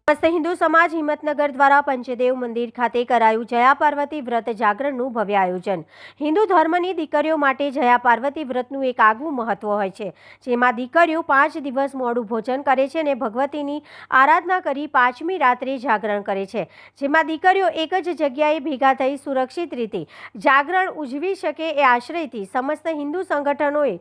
સમસ્ત હિન્દુ સમાજ હિંમતનગર દ્વારા પંચદેવ મંદિર ખાતે કરાયું જયા પાર્વતી વ્રત જાગરણનું ભવ્ય આયોજન। હિન્દુ ધર્મની દીકરીઓ માટે જયા પાર્વતી વ્રતનું એક આગવું મહત્વ હોય છે, જેમાં દીકરીઓ 5 દિવસ મોડું ભોજન કરે છે અને ભગવતીની આરાધના કરી 5મી રાત્રે જાગરણ કરે છે, જેમાં દીકરીઓ એક જ જગ્યાએ ભેગા થઈ સુરક્ષિત રીતે જાગરણ ઉજવી શકે એ આશ્રયથી સમસ્ત હિન્દુ સંગઠનોએ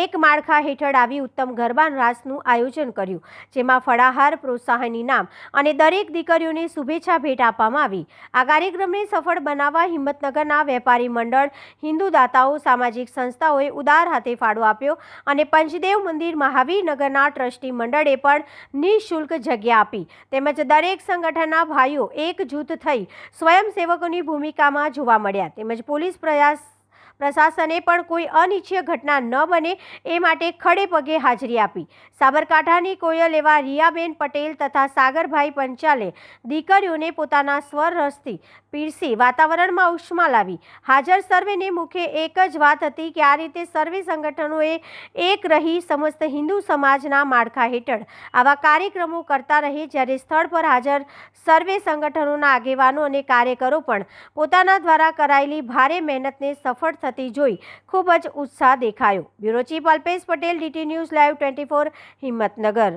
એક માળખા હેઠળ આવી ઉત્તમ ગરબા રાસનું આયોજન કર્યું, જેમાં ફળાહાર, પ્રોત્સાહન ઇનામ અને દરેક દીકરીઓને શુભેચ્છા ભેટ આપવામાં આવી। આ કાર્યક્રમને સફળ બનાવવા હિંમતનગરના વેપારી મંડળ, હિન્દુ દાતાઓ, સામાજિક સંસ્થાઓએ ઉદાર હાથે ફાળો આપ્યો અને પંચદેવ મંદિર મહાવીરનગરના ટ્રસ્ટી મંડળે પણ નિઃશુલ્ક જગ્યા આપી, તેમજ દરેક સંગઠનના ભાઈઓ એકજૂથ થઈ સ્વયંસેવકોની ભૂમિકામાં જોવા મળ્યા, તેમજ પોલીસ પ્રશાસને પણ કોઈ અનિચ્છનીય ઘટના ન બને એ માટે ખડે પગે હાજરી આપી। સાબરકાંઠાની કોયલ એવા રિયાબેન પટેલ તથા સાગરભાઈ પંચાલે દીકરીઓને પોતાના સ્વર રસથી પીરસી વાતાવરણમાં ઉષ્મા લાવી। હાજર સર્વેને મુખ્ય એક જ વાત હતી કે આ રીતે સર્વે સંગઠનોએ એક રહી સમસ્ત હિન્દુ સમાજના માળખા હેઠળ આવા કાર્યક્રમો કરતા રહે, જ્યારે સ્થળ પર હાજર સર્વે સંગઠનોના આગેવાનો અને કાર્યકરો પણ પોતાના દ્વારા કરાયેલી ભારે મહેનતને સફળ થતી જોઈ ખૂબ જ ઉત્સાહ દેખાયો। Bureau chief Alpesh Patel, DT news live 24, Himmatnagar.